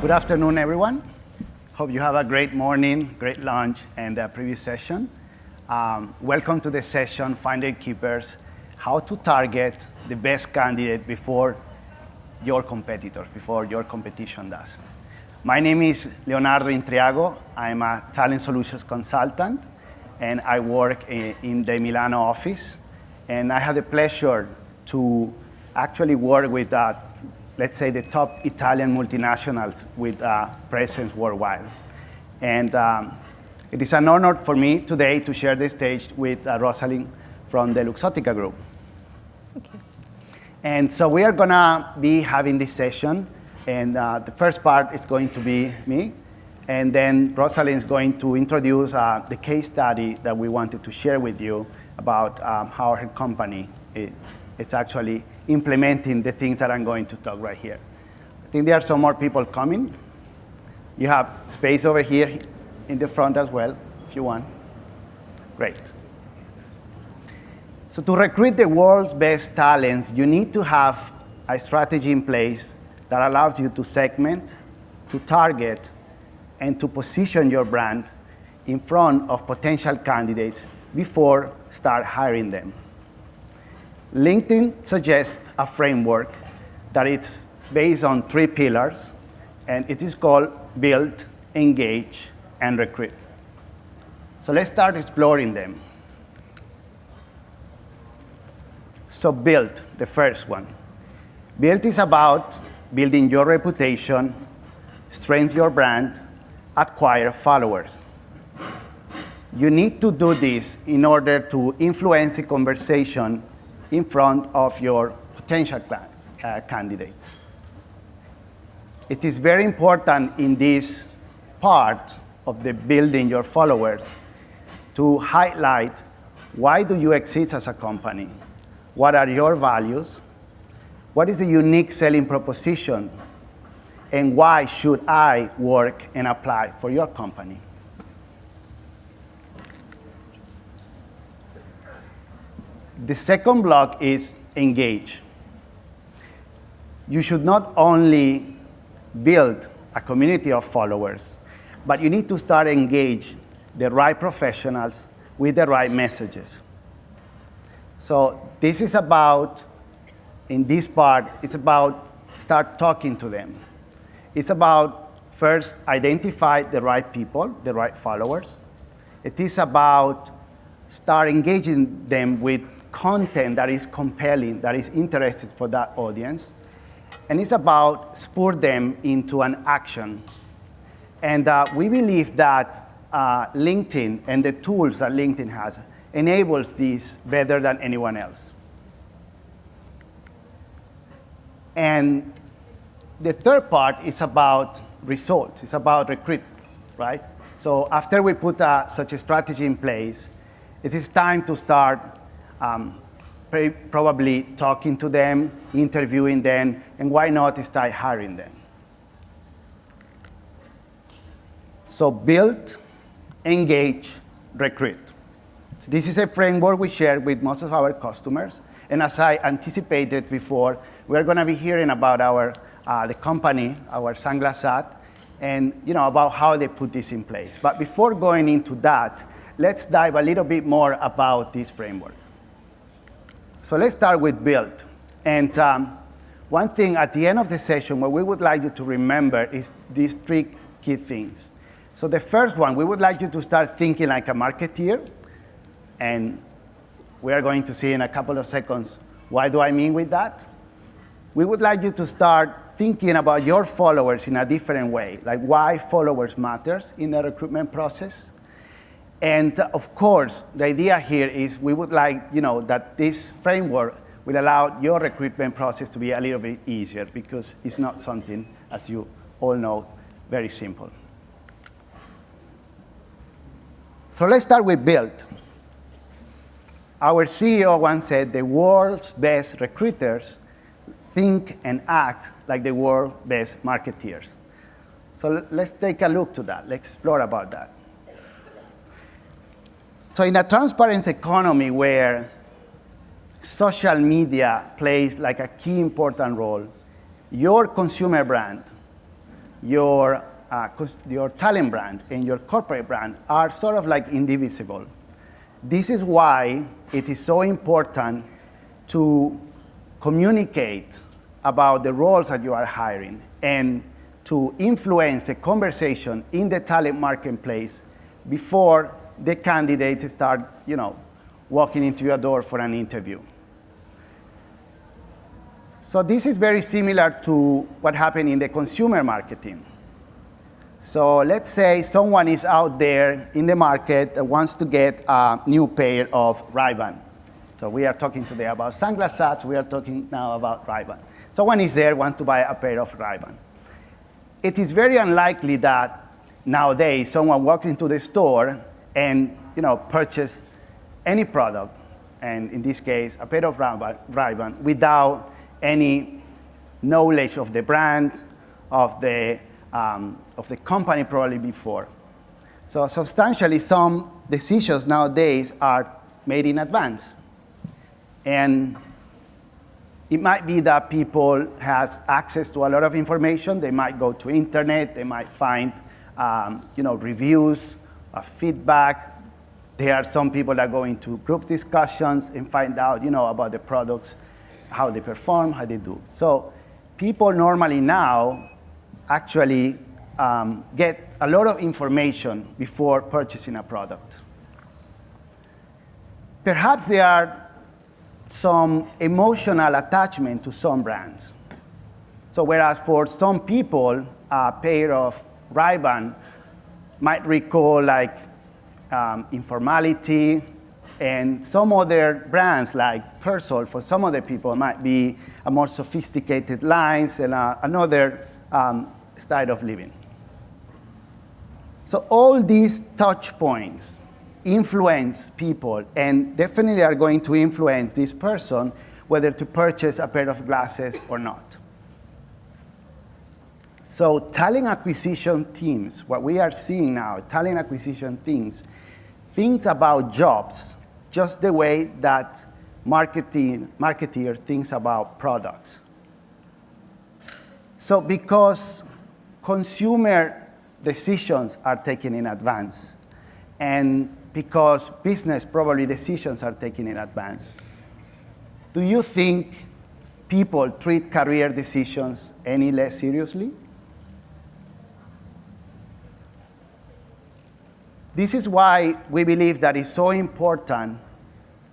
Good afternoon, everyone. Hope you have a great morning, great lunch, and a previous session. Welcome to the session, Finder Keepers, how to target the best candidate before your competitors, before your competition does. My name is Leonardo Intriago. I'm a talent solutions consultant, and I work in the Milano office. And I have the pleasure to actually work with let's say, the top Italian multinationals with presence worldwide. And it is an honor for me today to share the stage with Rosalind from the Luxottica Group. Thank you. And so we are gonna be having this session, and the first part is going to be me, and then Rosalind is going to introduce the case study that we wanted to share with you about how her company is actually implementing the things that I'm going to talk right here. I think there are some more people coming. You have space over here in the front as well, if you want. Great. So to recruit the world's best talents, you need to have a strategy in place that allows you to segment, to target, and to position your brand in front of potential candidates before start hiring them. LinkedIn suggests a framework that is based on 3 pillars, and it is called Build, Engage, and Recruit. So let's start exploring them. So Build, the first one. Build is about building your reputation, strengthen your brand, acquire followers. You need to do this in order to influence the conversation in front of your potential candidates. It is very important in this part of the building your followers to highlight why do you exist as a company? What are your values? What is the unique selling proposition? And why should I work and apply for your company? The second block is engage. You should not only build a community of followers, but you need to start engage the right professionals with the right messages. So this is about, in this part, it's about start talking to them. It's about first identify the right people, the right followers. It is about start engaging them with content that is compelling, that is interesting for that audience. And it's about spur them into an action. And we believe that LinkedIn and the tools that LinkedIn has enables this better than anyone else. And the third part is about results. It's about recruit, right? So after we put such a strategy in place, it is time to start probably talking to them, interviewing them, and why not start hiring them? So build, engage, recruit. So this is a framework we share with most of our customers, and as I anticipated before, we're going to be hearing about the company, our Sunglass Hut, and about how they put this in place. But before going into that, let's dive a little bit more about this framework. So let's start with build. And one thing at the end of the session, what we would like you to remember is these 3 key things. So the first one, we would like you to start thinking like a marketeer. And we are going to see in a couple of seconds, why do I mean with that? We would like you to start thinking about your followers in a different way, like why followers matters in the recruitment process. And of course, the idea here is we would like, that this framework will allow your recruitment process to be a little bit easier because it's not something, as you all know, very simple. So let's start with build. Our CEO once said the world's best recruiters think and act like the world's best marketeers. So let's take a look to that. Let's explore about that. So in a transparency economy where social media plays like a key important role, your consumer brand your talent brand and your corporate brand are sort of like indivisible. This is why it is so important to communicate about the roles that you are hiring and to influence the conversation in the talent marketplace before the candidates start, walking into your door for an interview. So this is very similar to what happened in the consumer marketing. So let's say someone is out there in the market that wants to get a new pair of Ray-Ban. So we are talking today about sunglasses. We are talking now about Ray-Ban. Someone is there, wants to buy a pair of Ray-Ban. It is very unlikely that nowadays someone walks into the store and purchase any product, and in this case, a pair of Ray-Ban, without any knowledge of the brand, of the company probably before. So substantially, some decisions nowadays are made in advance. And it might be that people has access to a lot of information. They might go to internet. They might find reviews, feedback. There are some people that go into group discussions and find out about the products, how they perform, how they do. So people normally now actually get a lot of information before purchasing a product. Perhaps there are some emotional attachment to some brands. So whereas for some people, a pair of Ray-Ban might recall informality, and some other brands like Persol, for some other people, might be a more sophisticated lines and another style of living. So all these touch points influence people and definitely are going to influence this person whether to purchase a pair of glasses or not. So talent acquisition teams, what we are seeing now, talent acquisition teams, thinks about jobs just the way that marketeer thinks about products. So because consumer decisions are taken in advance, and because business probably decisions are taken in advance, do you think people treat career decisions any less seriously? This is why we believe that it's so important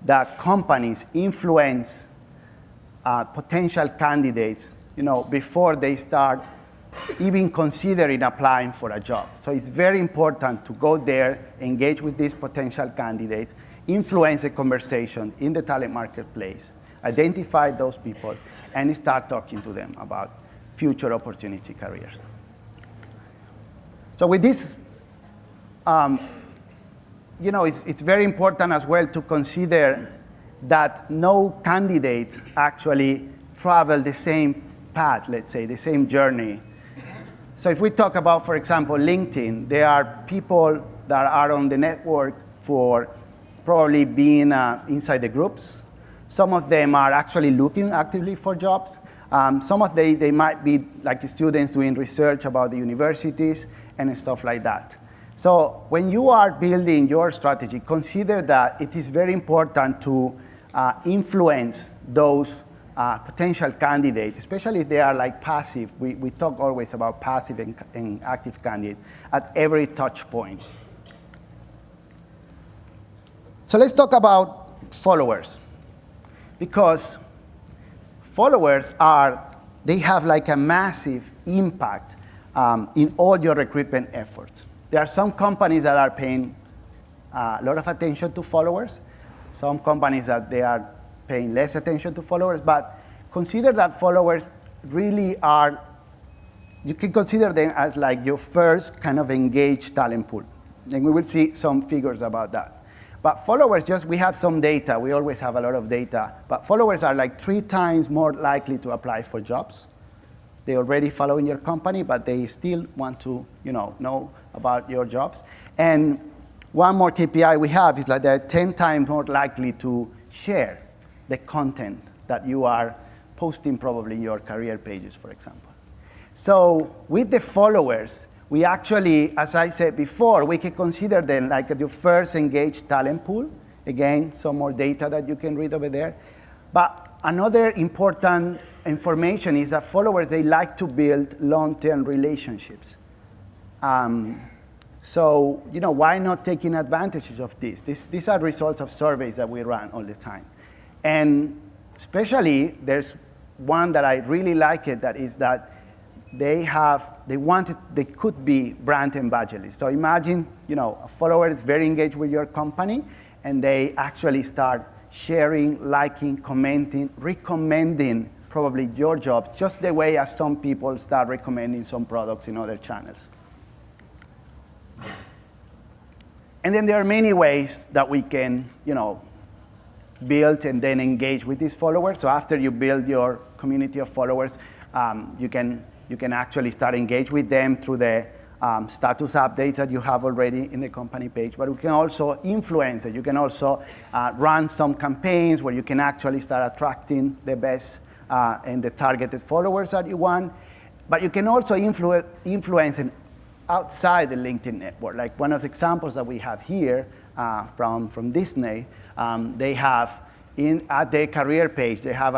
that companies influence potential candidates, before they start even considering applying for a job. So it's very important to go there, engage with these potential candidates, influence the conversation in the talent marketplace, identify those people, and start talking to them about future opportunity careers. So with this, it's very important as well to consider that no candidate actually travel the same path, let's say, the same journey. So if we talk about, for example, LinkedIn, there are people that are on the network for probably being inside the groups. Some of them are actually looking actively for jobs. Some of they might be like students doing research about the universities and stuff like that. So when you are building your strategy, consider that it is very important to influence those potential candidates, especially if they are like passive. We talk always about passive and active candidates at every touch point. So let's talk about followers, because followers they have like a massive impact in all your recruitment efforts. There are some companies that are paying a lot of attention to followers, some companies that they are paying less attention to followers, but consider that followers really are, you can consider them as like your first kind of engaged talent pool. And we will see some figures about that. But followers, we have some data, we always have a lot of data, but followers are like 3 times more likely to apply for jobs. They already follow in your company, but they still want to know about your jobs. And one more KPI we have is like they're 10 times more likely to share the content that you are posting probably in your career pages, for example. So with the followers, we actually, as I said before, we can consider them like your first engaged talent pool. Again, some more data that you can read over there. But another important information is that followers, they like to build long-term relationships. So, why not taking advantage of this? These are results of surveys that we run all the time. And especially, there's one that I really like it, that is that they could be brand evangelists. So imagine, a follower is very engaged with your company, and they actually start sharing, liking, commenting, recommending probably your job, just the way as some people start recommending some products in other channels. And then there are many ways that we can, build and then engage with these followers. So after you build your community of followers, you can actually start engage with them through the status updates that you have already in the company page. But we can also influence it. You can also run some campaigns where you can actually start attracting the best and the targeted followers that you want. But you can also influence it outside the LinkedIn network. Like one of the examples that we have here from Disney, they have at their career page, they are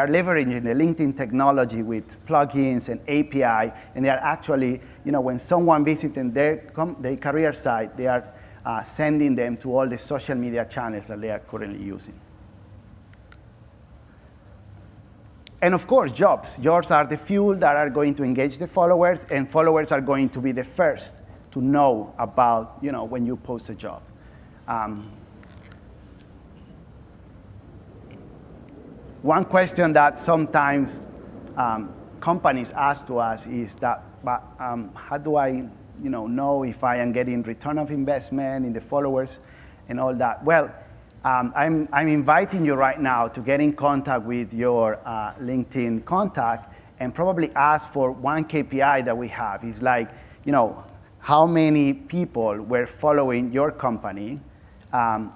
leveraging the LinkedIn technology with plugins and API, and they are actually, when someone visits their career site, they are sending them to all the social media channels that they are currently using. And of course, jobs. Jobs are the fuel that are going to engage the followers, and followers are going to be the first to know about, when you post a job. One question that sometimes companies ask to us is that, how do I, know if I am getting return of investment in the followers and all that? Well, I'm inviting you right now to get in contact with your LinkedIn contact and probably ask for one KPI that we have. It's like, how many people were following your company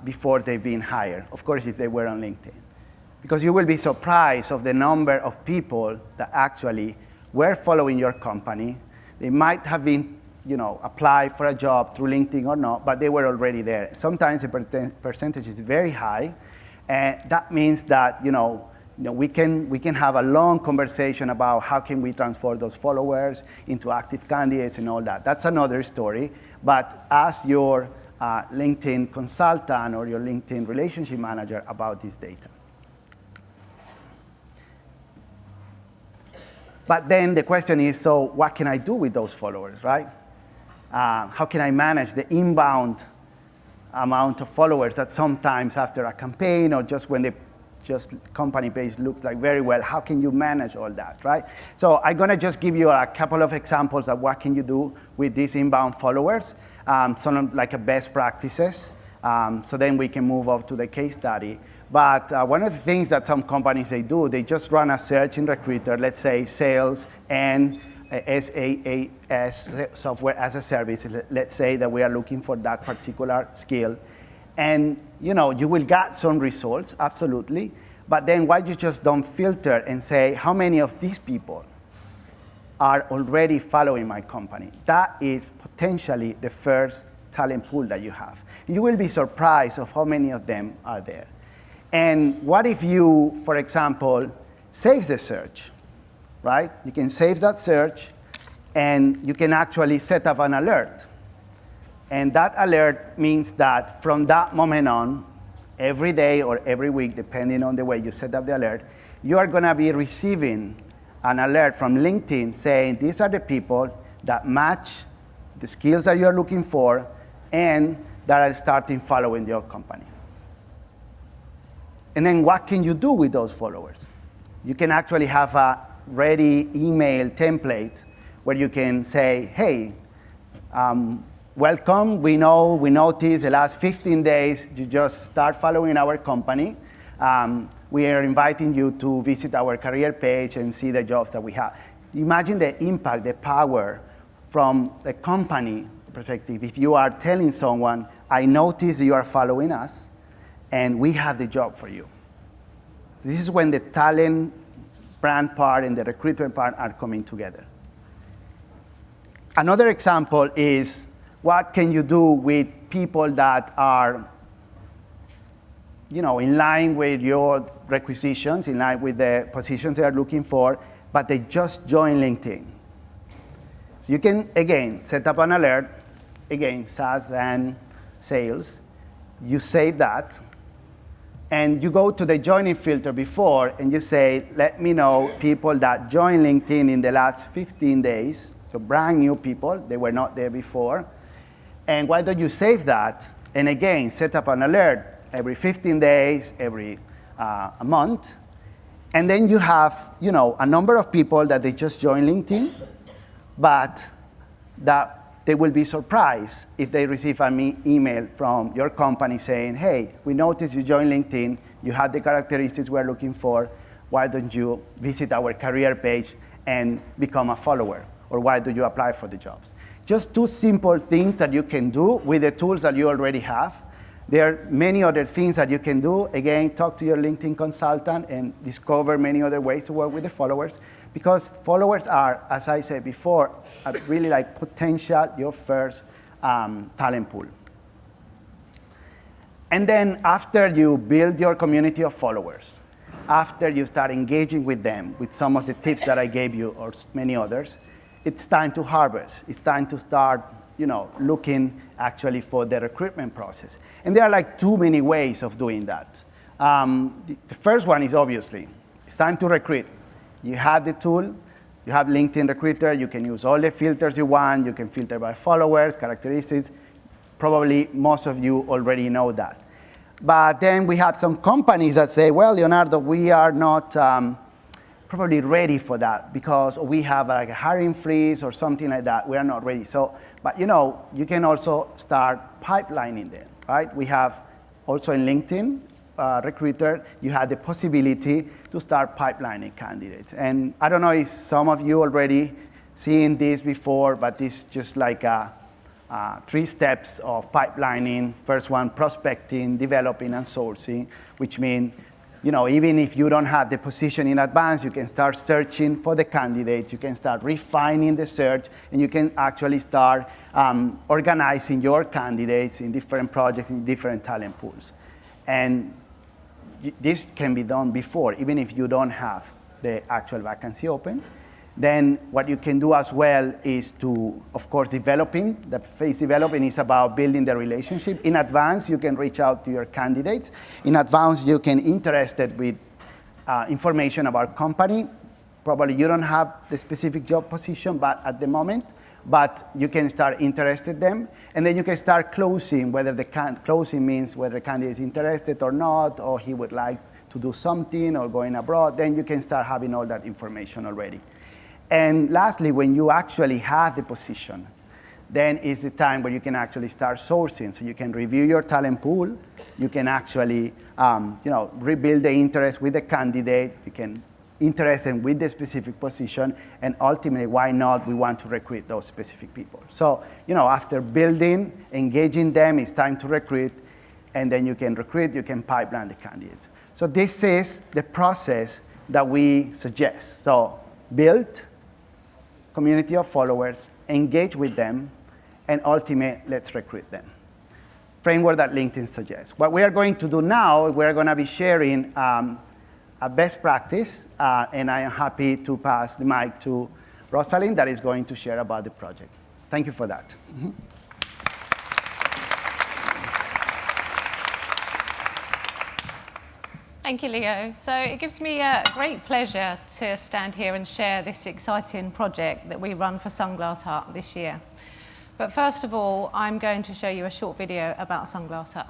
before they've been hired? Of course, if they were on LinkedIn. Because you will be surprised of the number of people that actually were following your company. They might have been apply for a job through LinkedIn or not, but they were already there. Sometimes the percentage is very high, and that means that we can have a long conversation about how can we transform those followers into active candidates and all that. That's another story. But ask your LinkedIn consultant or your LinkedIn relationship manager about this data. But then the question is, so what can I do with those followers, right? How can I manage the inbound amount of followers that sometimes after a campaign or just when the company page looks like very well, how can you manage all that, right? So I'm gonna just give you a couple of examples of what can you do with these inbound followers, some like a best practices, so then we can move on to the case study. But one of the things that some companies, they do, they just run a search in Recruiter, let's say sales and SaaS, software as a service. Let's say that we are looking for that particular skill. And you will get some results, absolutely. But then why you just don't filter and say, how many of these people are already following my company? That is potentially the first talent pool that you have. You will be surprised of how many of them are there. And what if you, for example, save the search, right? You can save that search, and you can actually set up an alert. And that alert means that from that moment on, every day or every week, depending on the way you set up the alert, you are going to be receiving an alert from LinkedIn saying these are the people that match the skills that you're looking for and that are starting following your company. And then what can you do with those followers? You can actually have a ready email template where you can say, hey, welcome. We noticed the last 15 days you just start following our company. We are inviting you to visit our career page and see the jobs that we have. Imagine the impact, the power from the company perspective. If you are telling someone, I noticed you are following us, and we have the job for you. This is when the talent brand part and the recruitment part are coming together. Another example is what can you do with people that are in line with your requisitions, in line with the positions they are looking for, but they just joined LinkedIn. So you can, again, set up an alert, again, SaaS and sales. You save that, and you go to the joining filter before, and you say, let me know people that joined LinkedIn in the last 15 days, so brand new people, they were not there before. And why don't you save that, and again, set up an alert every 15 days, every a month, and then you have a number of people that they just joined LinkedIn, but that they will be surprised if they receive an email from your company saying, hey, we noticed you joined LinkedIn, you had the characteristics we're looking for, why don't you visit our career page and become a follower? Or why do you apply for the jobs? Just two simple things that you can do with the tools that you already have. There are many other things that you can do. Again, talk to your LinkedIn consultant and discover many other ways to work with the followers, because followers are, as I said before, really like potential, your first talent pool. And then after you build your community of followers, after you start engaging with them with some of the tips that I gave you or many others, it's time to harvest. It's time to start looking actually for the recruitment process. And there are like too many ways of doing that. The first one is obviously, it's time to recruit. You have the tool, you have LinkedIn Recruiter, you can use all the filters you want, you can filter by followers, characteristics. Probably most of you already know that. But then we have some companies that say, well, Leonardo, we are not probably ready for that because we have like a hiring freeze or something like that. We are not ready. So, but you can also start pipelining them, right? We have also in LinkedIn Recruiter, you have the possibility to start pipelining candidates. And I don't know if some of you already seen this before, but this is just like 3 steps of pipelining. First one, prospecting, developing, and sourcing, which means even if you don't have the position in advance, you can start searching for the candidates, you can start refining the search, and you can actually start organizing your candidates in different projects, in different talent pools. And this can be done before, even if you don't have the actual vacancy open. Then what you can do as well is to, of course, developing. The phase developing is about building the relationship. In advance, you can reach out to your candidates. In advance, you can interested with information about company. Probably you don't have the specific job position but at the moment, but you can start interested them. And then you can start closing, closing means whether the candidate is interested or not, or he would like to do something or going abroad. Then you can start having all that information already. And lastly, when you actually have the position, then is the time where you can actually start sourcing. So you can review your talent pool. You can actually, rebuild the interest with the candidate. You can interest them with the specific position. And ultimately, why not? We want to recruit those specific people. So, after building, engaging them, it's time to recruit. And then you can recruit, you can pipeline the candidates. So this is the process that we suggest. So build community of followers, engage with them, and ultimately, let's recruit them. Framework that LinkedIn suggests. What we are going to do now, we're going to be sharing a best practice, and I am happy to pass the mic to Rosalind that is going to share about the project. Thank you for that. Mm-hmm. Thank you, Leo. So it gives me a great pleasure to stand here and share this exciting project that we run for Sunglass Hut this year. But first of all, I'm going to show you a short video about Sunglass Hut.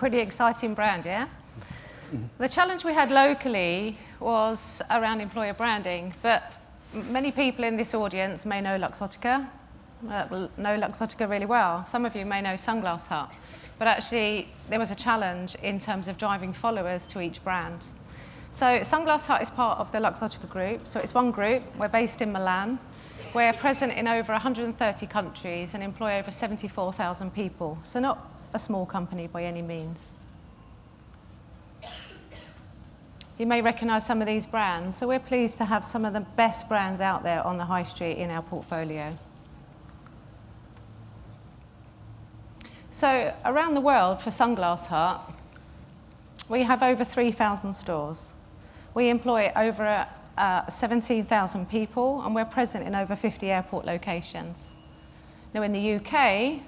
Pretty exciting brand, yeah? The challenge we had locally was around employer branding, but many people in this audience may know Luxottica, know Luxottica really well. Some of you may know Sunglass Hut, but actually there was a challenge in terms of driving followers to each brand. So Sunglass Hut is part of the Luxottica group, so it's one group. We're based in Milan. We're present in over 130 countries and employ over 74,000 people, so not a small company by any means. You may recognise some of these brands, so we're pleased to have some of the best brands out there on the high street in our portfolio. So around the world for Sunglass Hut, we have over 3,000 stores. We employ over 17,000 people, and we're present in over 50 airport locations. Now in the UK,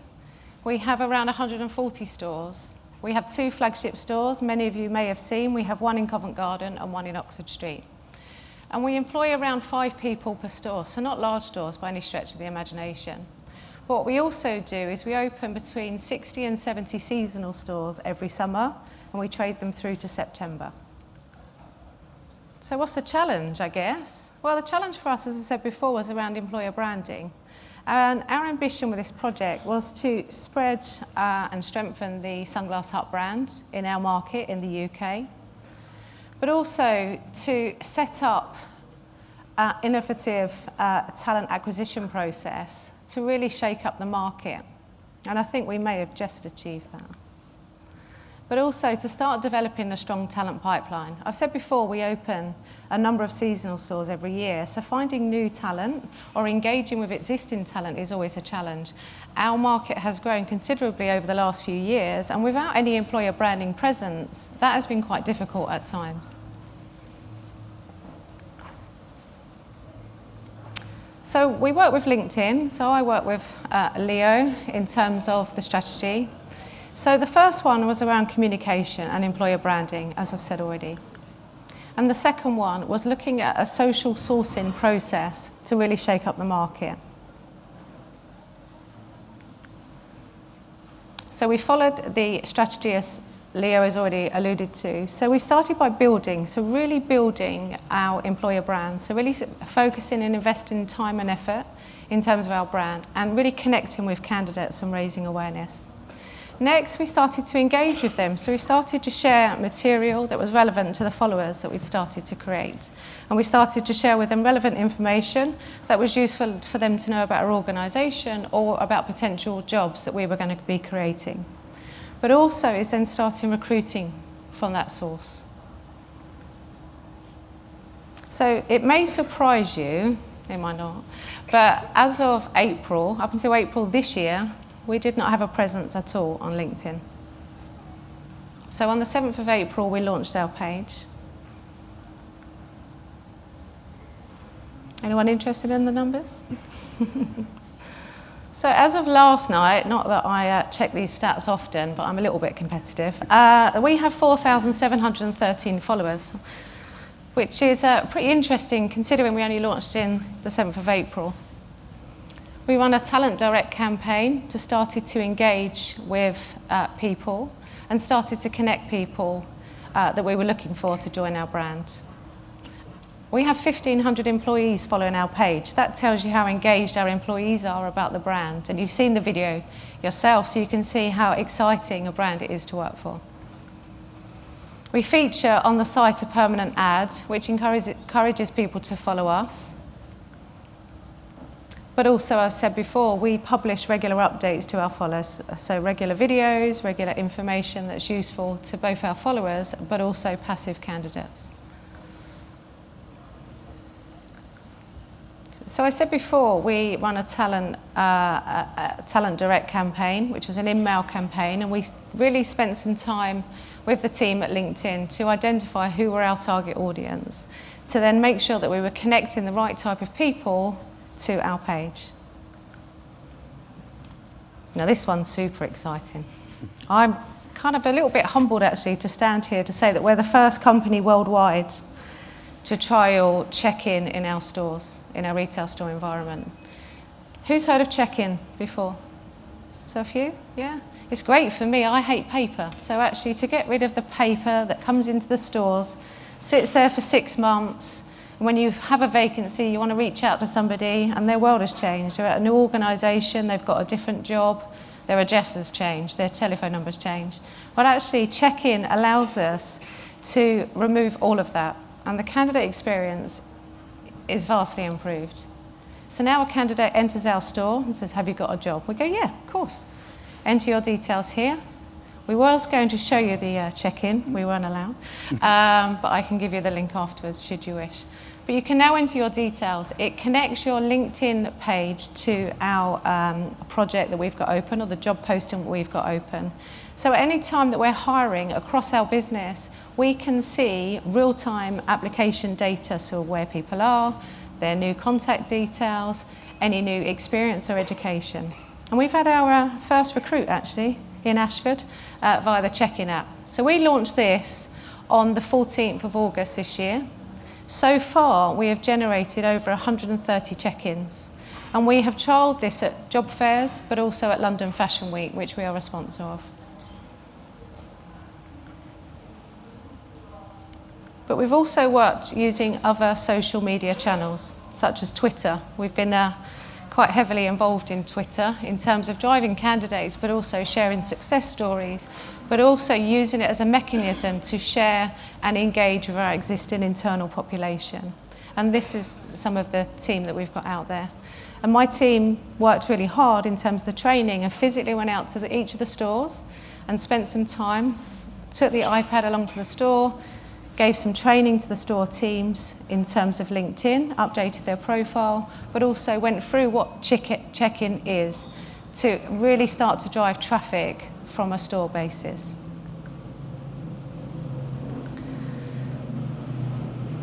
we have around 140 stores. We have 2 flagship stores, many of you may have seen. We have one in Covent Garden and one in Oxford Street. And we employ around 5 people per store, so not large stores by any stretch of the imagination. What we also do is we open between 60 and 70 seasonal stores every summer, and we trade them through to September. So what's the challenge, I guess? Well, the challenge for us, as I said before, was around employer branding. And our ambition with this project was to spread and strengthen the Sunglass Hut brand in our market in the UK, but also to set up an innovative talent acquisition process to really shake up the market. And I think we may have just achieved that. But also to start developing a strong talent pipeline. I've said before, we open a number of seasonal stores every year, so finding new talent or engaging with existing talent is always a challenge. Our market has grown considerably over the last few years, and without any employer branding presence, that has been quite difficult at times. So we work with LinkedIn, so I work with Leo in terms of the strategy. So the first one was around communication and employer branding, as I've said already. And the second one was looking at a social sourcing process to really shake up the market. So we followed the strategy as Leo has already alluded to. So we started by building, so really building our employer brand. So really focusing and investing time and effort in terms of our brand and really connecting with candidates and raising awareness. Next, we started to engage with them. So we started to share material that was relevant to the followers that we'd started to create. And we started to share with them relevant information that was useful for them to know about our organisation or about potential jobs that we were going to be creating. But also is then starting recruiting from that source. So it may surprise you, it might not, but as of April, up until April this year, we did not have a presence at all on LinkedIn. So on the 7th of April, we launched our page. Anyone interested in the numbers? So as of last night, not that I check these stats often, but I'm a little bit competitive, we have 4,713 followers, which is pretty interesting considering we only launched in the 7th of April. We run a Talent Direct campaign to started to engage with people and started to connect people that we were looking for to join our brand. We have 1,500 employees following our page. That tells you how engaged our employees are about the brand. And you've seen the video yourself, so you can see how exciting a brand it is to work for. We feature on the site a permanent ad, which encourages people to follow us. But also, as I said before, we publish regular updates to our followers. So regular videos, regular information that's useful to both our followers, but also passive candidates. So I said before, we run a Talent Direct campaign, which was an in-mail campaign, and we really spent some time with the team at LinkedIn to identify who were our target audience, to then make sure that we were connecting the right type of people to our page. Now this one's super exciting. I'm kind of a little bit humbled actually to stand here to say that we're the first company worldwide to trial check-in in our stores, in our retail store environment. Who's heard of check-in before? So a few, yeah. It's great for me. I hate paper. So actually to get rid of the paper that comes into the stores, sits there for 6 months, and when you have a vacancy, you want to reach out to somebody and their world has changed. They're at a new organisation, they've got a different job, their address has changed, their telephone number's changed. Well, actually, check-in allows us to remove all of that, and the candidate experience is vastly improved. So now a candidate enters our store and says, have you got a job? We go, yeah, of course. Enter your details here. We was going to show you the check-in, we weren't allowed, but I can give you the link afterwards should you wish. But you can now enter your details. It connects your LinkedIn page to our project that we've got open, or the job posting that we've got open. So at any time that we're hiring across our business, we can see real-time application data, so where people are, their new contact details, any new experience or education. And we've had our first recruit actually in Ashford via the check-in app. So we launched this on the 14th of August this year. So far, we have generated over 130 check-ins. And we have trialled this at job fairs, but also at London Fashion Week, which we are a sponsor of. But we've also worked using other social media channels, such as Twitter. We've been quite heavily involved in Twitter in terms of driving candidates, but also sharing success stories, but also using it as a mechanism to share and engage with our existing internal population. And this is some of the team that we've got out there. And my team worked really hard in terms of the training and physically went out to each of the stores and spent some time, took the iPad along to the store, gave some training to the store teams in terms of LinkedIn, updated their profile, but also went through what check-in is to really start to drive traffic from a store basis.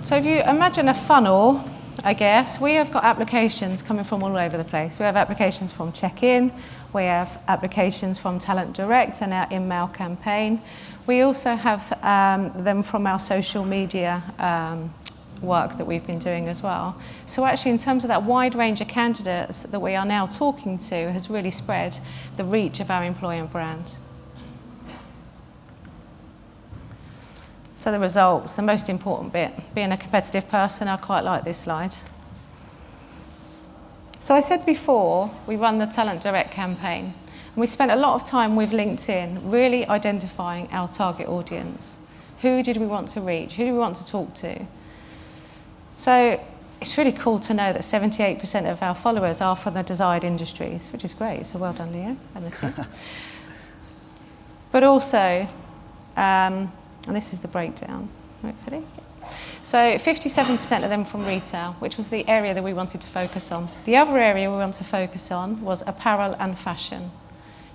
So if you imagine a funnel, I guess, we have got applications coming from all over the place. We have applications from check-in, we have applications from Talent Direct and our in-mail campaign. We also have them from our social media work that we've been doing as well. So actually in terms of that wide range of candidates that we are now talking to has really spread the reach of our employer brand. So the results, the most important bit, being a competitive person, I quite like this slide. So I said before, we run the Talent Direct campaign. And we spent a lot of time with LinkedIn really identifying our target audience. Who did we want to reach? Who do we want to talk to? So it's really cool to know that 78% of our followers are from the desired industries, which is great. So well done, Leo, and the team. But also, and this is the breakdown, hopefully. So 57% of them from retail, which was the area that we wanted to focus on. The other area we want to focus on was apparel and fashion.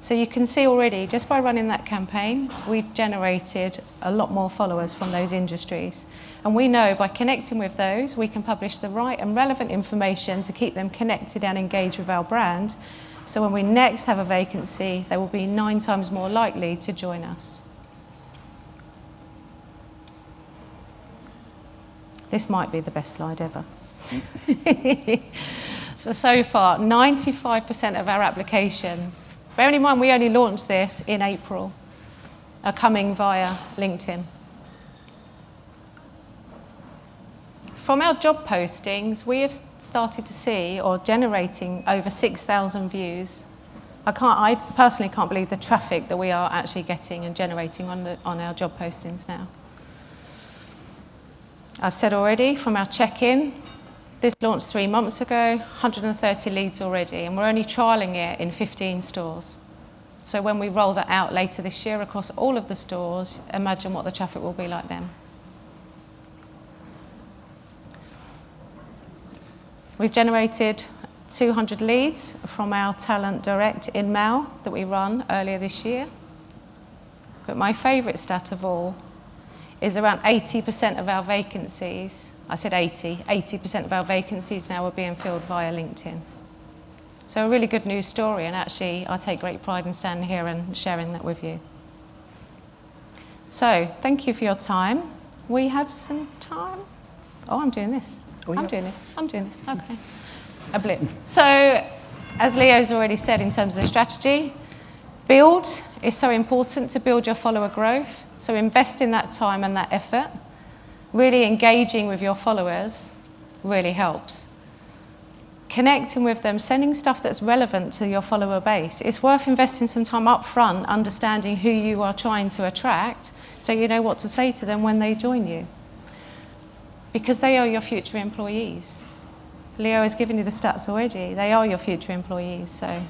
So you can see already, just by running that campaign, we've generated a lot more followers from those industries. And we know by connecting with those, we can publish the right and relevant information to keep them connected and engaged with our brand. So when we next have a vacancy, they will be 9 times more likely to join us. This might be the best slide ever. So far, 95% of our applications, bearing in mind we only launched this in April, are coming via LinkedIn. From our job postings, we have started to see, or generating, over 6,000 views. I personally can't believe the traffic that we are actually getting and generating on our job postings now. I've said already, from our check-in, this launched 3 months ago, 130 leads already, and we're only trialling it in 15 stores. So when we roll that out later this year across all of the stores, imagine what the traffic will be like then. We've generated 200 leads from our Talent Direct in-mail that we run earlier this year. But my favourite stat of all is around 80% of our vacancies, I said 80% of our vacancies now are being filled via LinkedIn. So a really good news story, and actually I take great pride in standing here and sharing that with you. So thank you for your time. We have some time. Oh, I'm doing this. Oh, yeah. I'm doing this, okay. A blip. So as Leo's already said in terms of the strategy, Build is so important to build your follower growth. So invest in that time and that effort. Really engaging with your followers really helps. Connecting with them, sending stuff that's relevant to your follower base. It's worth investing some time up front, understanding who you are trying to attract, so you know what to say to them when they join you. Because they are your future employees. Leo has given you the stats already. They are your future employees. So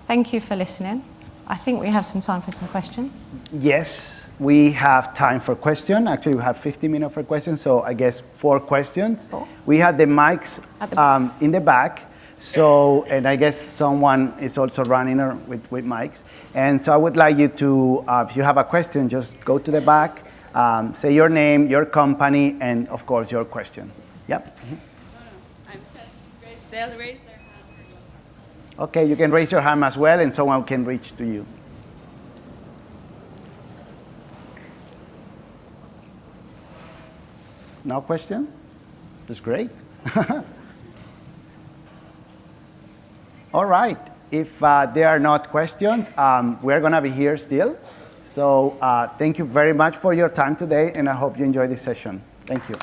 thank you for listening. I think we have some time for some questions. Yes, we have time for questions. Actually, we have 50 minutes for questions, so I guess 4 questions. 4. We have the mics in the back, so, and I guess someone is also running with mics. And so I would like you to, if you have a question, just go to the back, say your name, your company, and of course, your question. Yep. Mm-hmm. I'm good. They'll raise their hand. Okay, you can raise your hand as well, and someone can reach to you. No question? That's great. All right. If there are not questions, we're going to be here still. So thank you very much for your time today, and I hope you enjoy this session. Thank you.